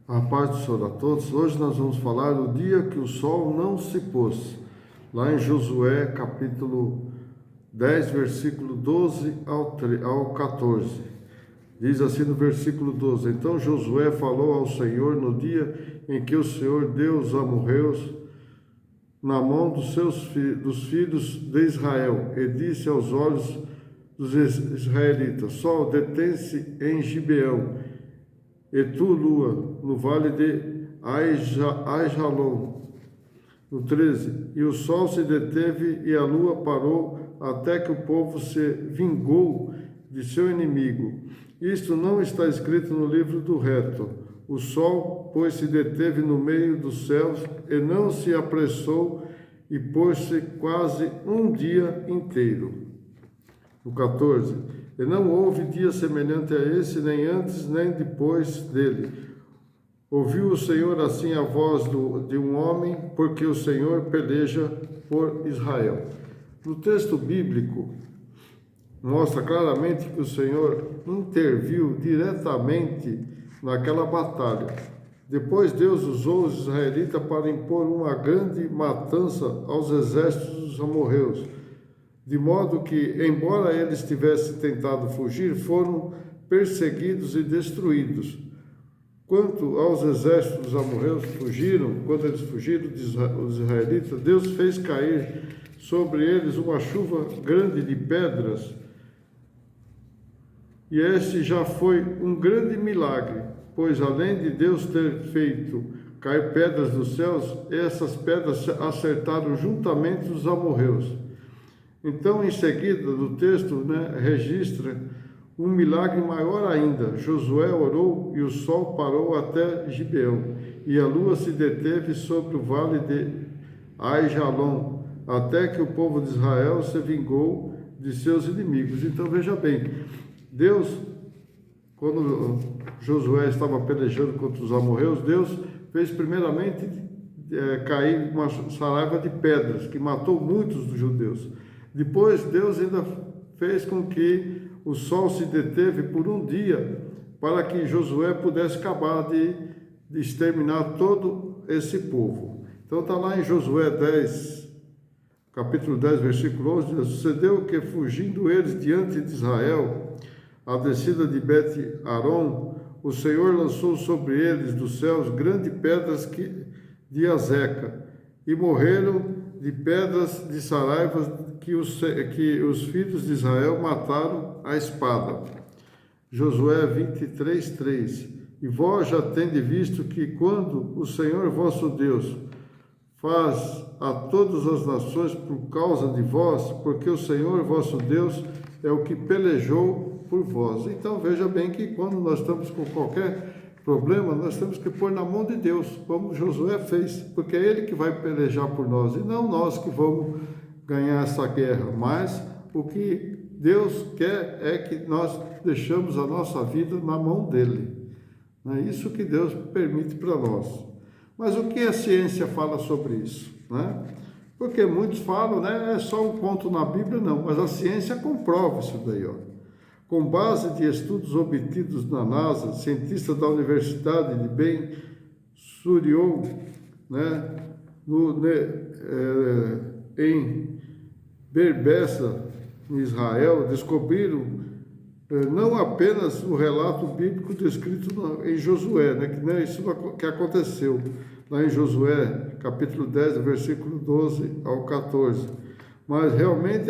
A paz do Senhor a todos. Hoje nós vamos falar do dia que o sol não se pôs, lá em Josué capítulo 10, versículo 12 ao 14. Diz assim no versículo 12: Então Josué falou ao Senhor no dia em que o Senhor deu os amorreus na mão dos filhos de Israel, e disse aos olhos dos israelitas: Sol, detém-se em Gibeão, e tu, lua, no vale de Aijalon. No 13: E o sol se deteve e a lua parou, até que o povo se vingou de seu inimigo. Isto não está escrito no livro do reto. O sol, pois, se deteve no meio dos céus e não se apressou, e pôs-se quase um dia inteiro. No 14: E não houve dia semelhante a esse, nem antes nem depois dele. Ouviu o Senhor assim a voz de um homem, porque o Senhor peleja por Israel. No texto bíblico, mostra claramente que o Senhor interviu diretamente naquela batalha. Depois Deus usou os israelitas para impor uma grande matança aos exércitos dos amorreus, de modo que, embora eles tivessem tentado fugir, foram perseguidos e destruídos. Quanto aos exércitos dos amorreus quando eles fugiram dos israelitas, Deus fez cair sobre eles uma chuva grande de pedras, e este já foi um grande milagre, pois além de Deus ter feito cair pedras dos céus, essas pedras acertaram juntamente os amorreus. Então, em seguida, do texto, registra um milagre maior ainda. Josué orou e o sol parou até Gibeão, e a lua se deteve sobre o vale de Aijalon, até que o povo de Israel se vingou de seus inimigos. Então, veja bem, Deus, quando Josué estava pelejando contra os amorreus, Deus fez primeiramente cair uma saraiva de pedras, que matou muitos dos judeus. Depois, Deus ainda fez com que o sol se deteve por um dia, para que Josué pudesse acabar de exterminar todo esse povo. Então está lá em Josué 10, capítulo 10, versículo 11, diz: Sucedeu que, fugindo eles diante de Israel, a descida de Bet-Aron, o Senhor lançou sobre eles dos céus grandes pedras de azeca, e morreram de pedras de saraivas que os filhos de Israel mataram à espada. Josué 23, 3. E vós já tendes visto que, quando o Senhor vosso Deus faz a todas as nações por causa de vós, porque o Senhor vosso Deus é o que pelejou por vós. Então veja bem que quando nós estamos com qualquer problema, nós temos que pôr na mão de Deus, como Josué fez, porque é Ele que vai pelejar por nós, e não nós que vamos ganhar essa guerra. Mas o que Deus quer é que nós deixamos a nossa vida na mão dEle. É isso que Deus permite para nós. Mas o que a ciência fala sobre isso? Porque muitos falam, é só um conto na Bíblia. Não, mas a ciência comprova isso daí, Com base de estudos obtidos na NASA, cientistas da Universidade de Ben Gurion, em Berbessa, em Israel, descobriram não apenas o relato bíblico descrito em Josué, que não é isso que aconteceu lá em Josué, capítulo 10, versículo 12 ao 14, mas realmente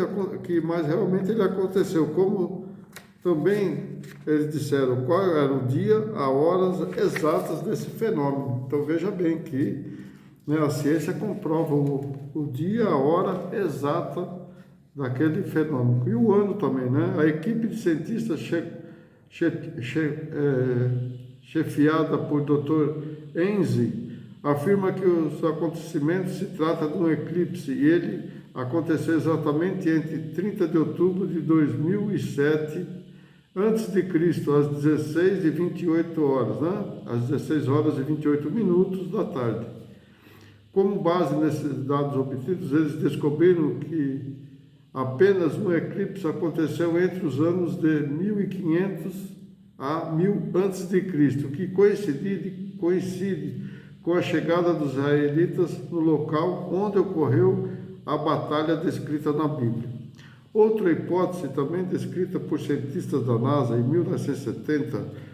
ele aconteceu, como também eles disseram qual era o dia, a horas exatas desse fenômeno. Então veja bem que a ciência comprova o dia, a hora exata daquele fenômeno. E o ano também, A equipe de cientistas chefiada por Dr. Enzi afirma que os acontecimentos se trata de um eclipse, e ele aconteceu exatamente entre 30 de outubro de 2007 antes de Cristo, às 16h28, às 16 horas e 28 minutos da tarde. Como base nesses dados obtidos, eles descobriram que apenas um eclipse aconteceu entre os anos de 1500 a 1000 a.C., que coincide com a chegada dos israelitas no local onde ocorreu a batalha descrita na Bíblia. Outra hipótese, também descrita por cientistas da NASA em 1970,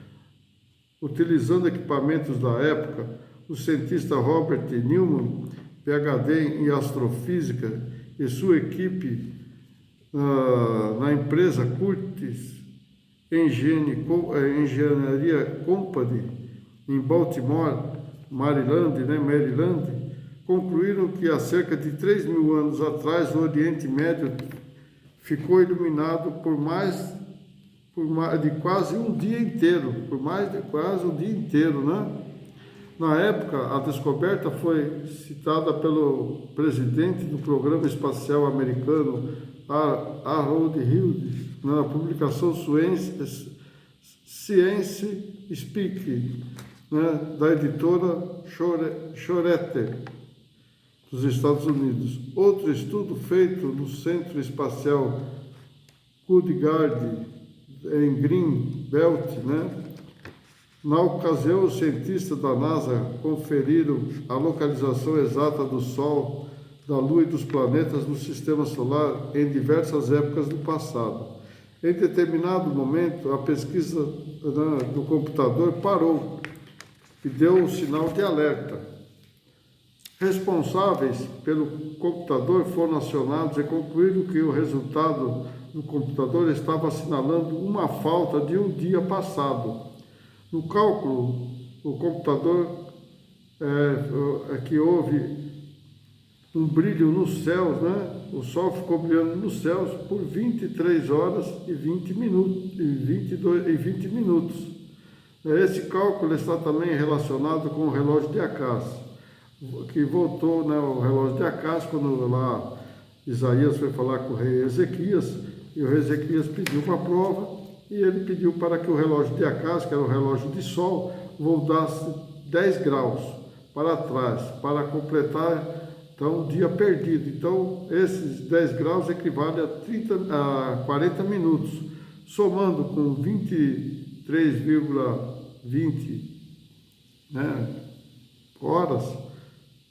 utilizando equipamentos da época, o cientista Robert Newman, PhD em astrofísica, e sua equipe na empresa Curtis Engineering Company, em Baltimore, Maryland, concluíram que há cerca de 3.000 anos atrás o Oriente Médio ficou iluminado por mais de quase um dia inteiro, né? Na época, a descoberta foi citada pelo presidente do Programa Espacial Americano, Harold Hughes, na publicação Science Speak, né, da editora Schroeter, dos Estados Unidos. Outro estudo feito no Centro Espacial Goddard, em Greenbelt, né? Na ocasião, os cientistas da NASA conferiram a localização exata do Sol, da Lua e dos planetas no Sistema Solar em diversas épocas do passado. Em determinado momento, a pesquisa do computador parou e deu um sinal de alerta. Responsáveis pelo computador foram acionados e concluíram que o resultado do computador estava assinalando uma falta de um dia passado. No cálculo, o computador que houve um brilho nos céus, né? O Sol ficou brilhando nos céus por 23 horas e 20 minutos. Esse cálculo está também relacionado com o relógio de Acás, que voltou, né, o relógio de Acás, quando lá Isaías foi falar com o rei Ezequias, e o rei Ezequias pediu uma prova, e ele pediu para que o relógio de Acás, que era o relógio de sol, voltasse 10 graus para trás, para completar, então, o dia perdido. Então, esses 10 graus equivalem a 40 minutos, somando com 23,20, né, horas,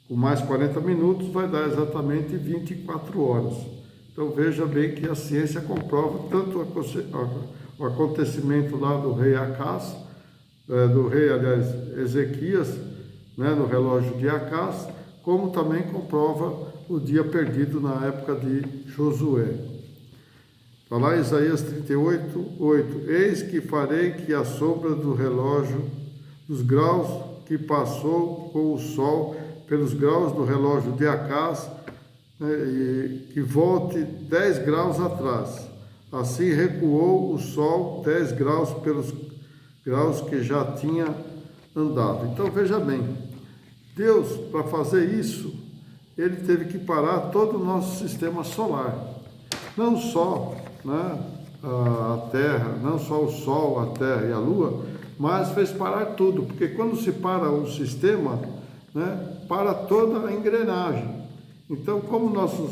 com mais 40 minutos, vai dar exatamente 24 horas. Então, veja bem que a ciência comprova tanto o acontecimento lá do rei Acás, aliás, Ezequias, né, no relógio de Acás, como também comprova o dia perdido na época de Josué. Está lá Isaías 38:8. Eis que farei que a sombra do relógio, dos graus que passou com o sol pelos graus do relógio de Acás, né, e que volte 10 graus atrás. Assim recuou o sol 10 graus pelos graus que já tinha andado. Então veja bem, Deus, para fazer isso, ele teve que parar todo o nosso sistema solar. Não só, né, a Terra, não só o Sol, a Terra e a Lua, mas fez parar tudo, porque quando se para um sistema, né, para toda a engrenagem. Então, como nosso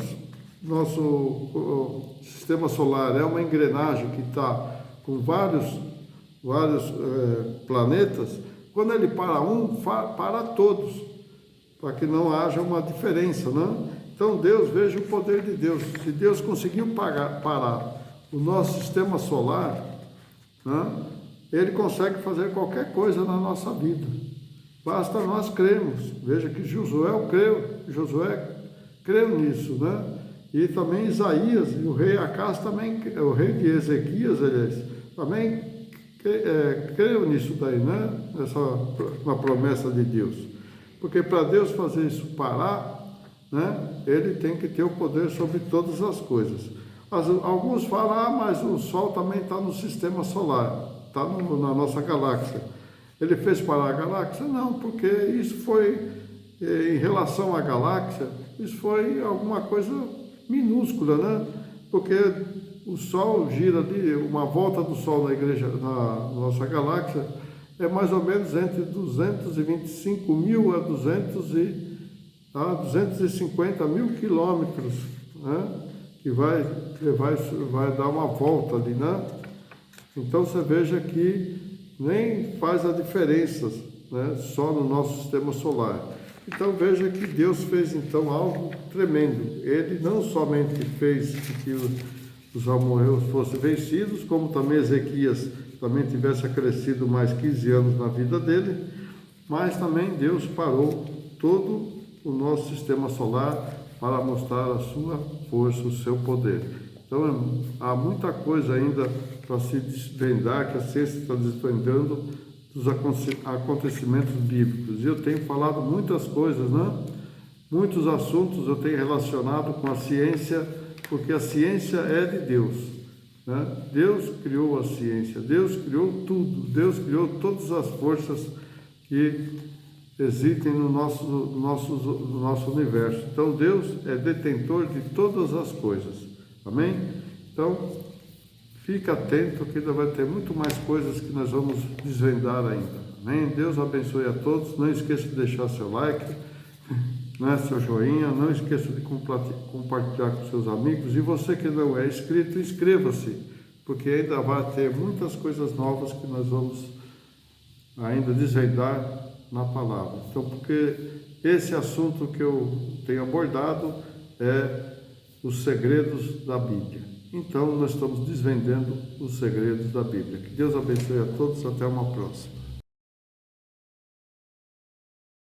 sistema solar é uma engrenagem que está com vários planetas, quando ele para um, para todos, para que não haja uma diferença, né? Então Deus, veja o poder de Deus. Se Deus conseguiu parar o nosso sistema solar, né, ele consegue fazer qualquer coisa na nossa vida. Basta nós crermos. Veja que Josué creu nisso, né? E também Isaías, e o rei Acás também, o rei de Ezequias, aliás, também creu nisso daí, né? Na promessa de Deus. Porque para Deus fazer isso parar, né, ele tem que ter o poder sobre todas as coisas. Alguns falam, mas o Sol também está no sistema solar, está na nossa galáxia. Ele fez parar a galáxia? Não, porque isso foi, em relação à galáxia, isso foi alguma coisa minúscula, né? Porque o Sol gira ali, uma volta do Sol na nossa galáxia é mais ou menos entre 225 mil a 250 mil quilômetros, né? Que vai dar uma volta ali, né? Então você veja que nem faz a diferença, né, só no nosso sistema solar. Então veja que Deus fez então algo tremendo. Ele não somente fez que os amorreus fossem vencidos, como também Ezequias também tivesse acrescido mais 15 anos na vida dele, mas também Deus parou todo o nosso sistema solar para mostrar a sua força, o seu poder. Então há muita coisa ainda para se desvendar, que a ciência está desvendando dos acontecimentos bíblicos. E eu tenho falado muitas coisas, né? Muitos assuntos eu tenho relacionado com a ciência, porque a ciência é de Deus, né? Deus criou a ciência, Deus criou tudo, Deus criou todas as forças que existem no nosso universo. Então Deus é detentor de todas as coisas. Amém? Então fica atento que ainda vai ter muito mais coisas que nós vamos desvendar ainda. Amém? Deus abençoe a todos. Não esqueça de deixar seu like, né, seu joinha. Não esqueça de compartilhar com seus amigos. E você que não é inscrito, inscreva-se, porque ainda vai ter muitas coisas novas que nós vamos ainda desvendar na palavra. Então, porque esse assunto que eu tenho abordado é os segredos da Bíblia. Então, nós estamos desvendando os segredos da Bíblia. Que Deus abençoe a todos. Até uma próxima.